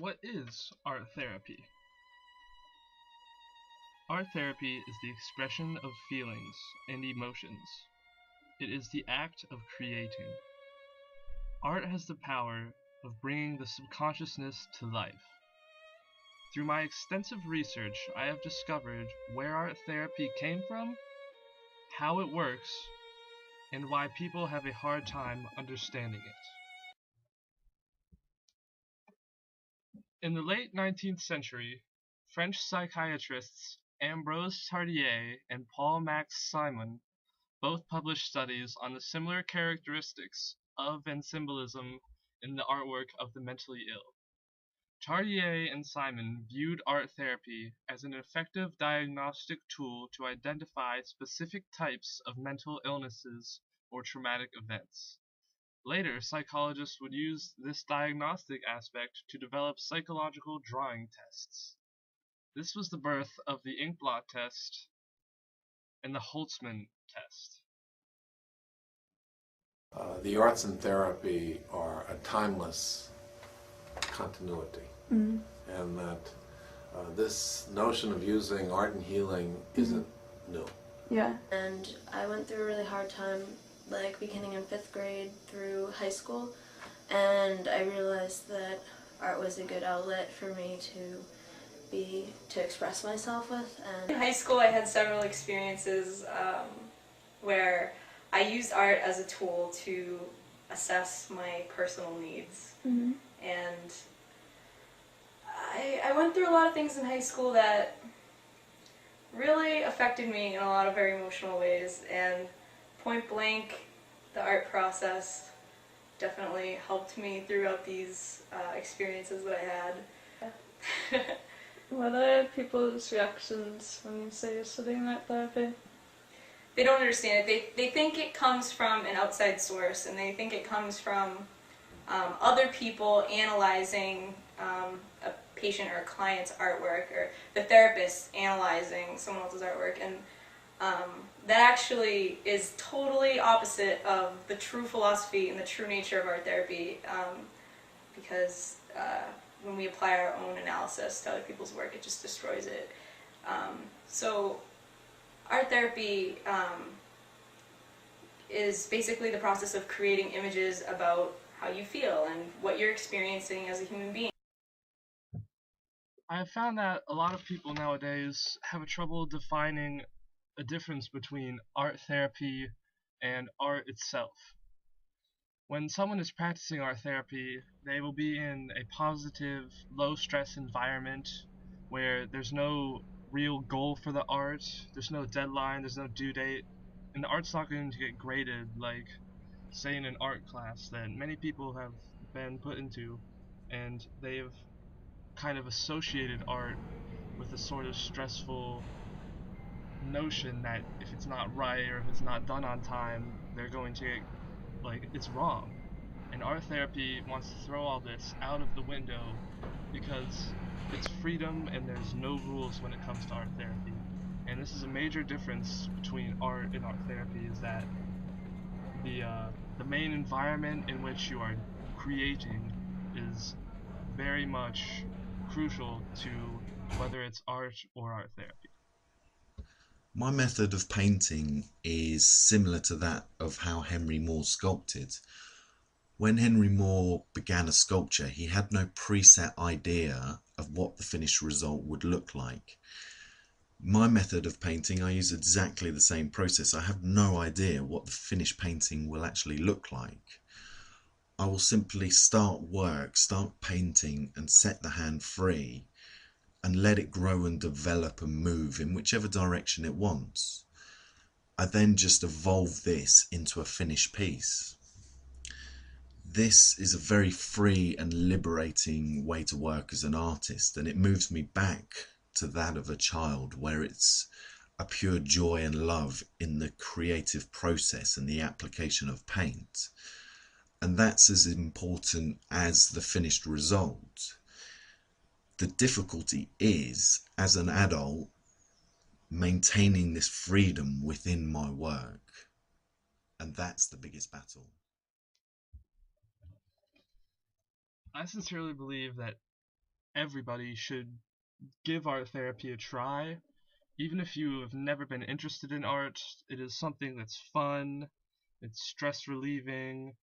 What is art therapy? Art therapy is the expression of feelings and emotions. It is the act of creating. Art has the power of bringing the subconsciousness to life. Through my extensive research, I have discovered where art therapy came from, how it works, and why people have a hard time understanding it. In the late 19th century, French psychiatrists Ambroise Tardieu and Paul-Max Simon both published studies on the similar characteristics of and symbolism in the artwork of the mentally ill. Tardieu and Simon viewed art therapy as an effective diagnostic tool to identify specific types of mental illnesses or traumatic events. Later, psychologists would use this diagnostic aspect to develop psychological drawing tests. This was the birth of the inkblot test and the Holtzman test. The arts and therapy are a timeless continuity, and that this notion of using art and healing isn't new. Yeah. And I went through a really hard time, like beginning in 5th grade through high school, and I realized that art was a good outlet for me to express myself with. And in high school I had several experiences where I used art as a tool to assess my personal needs. Mm-hmm. And I went through a lot of things in high school that really affected me in a lot of very emotional ways, and point blank, the art process definitely helped me throughout these experiences that I had. What are people's reactions when you say you're studying art therapy? They don't understand it. They think it comes from an outside source, and they think it comes from other people analyzing a patient or a client's artwork, or the therapist analyzing someone else's artwork, and that actually is totally opposite of the true philosophy and the true nature of art therapy, because when we apply our own analysis to other people's work, it just destroys it. So art therapy is basically the process of creating images about how you feel and what you're experiencing as a human being. I have found that a lot of people nowadays have trouble defining a difference between art therapy and art itself. When someone is practicing art therapy, they will be in a positive, low-stress environment where there's no real goal for the art, there's no deadline, there's no due date, and the art's not going to get graded like, say, in an art class that many people have been put into, and they've kind of associated art with a sort of stressful notion that if it's not right or if it's not done on time, they're going to get, like, it's wrong. And art therapy wants to throw all this out of the window because it's freedom and there's no rules when it comes to art therapy. And this is a major difference between art and art therapy, is that the main environment in which you are creating is very much crucial to whether it's art or art therapy. My method of painting is similar to that of how Henry Moore sculpted. When Henry Moore began a sculpture, he had no preset idea of what the finished result would look like. My method of painting, I use exactly the same process. I have no idea what the finished painting will actually look like. I will simply start painting and set the hand free and let it grow and develop and move in whichever direction it wants. I then just evolve this into a finished piece. This is a very free and liberating way to work as an artist, and it moves me back to that of a child, where it's a pure joy and love in the creative process and the application of paint. And that's as important as the finished result. The difficulty is, as an adult, maintaining this freedom within my work. And that's the biggest battle. I sincerely believe that everybody should give art therapy a try. Even if you have never been interested in art, it is something that's fun, it's stress relieving,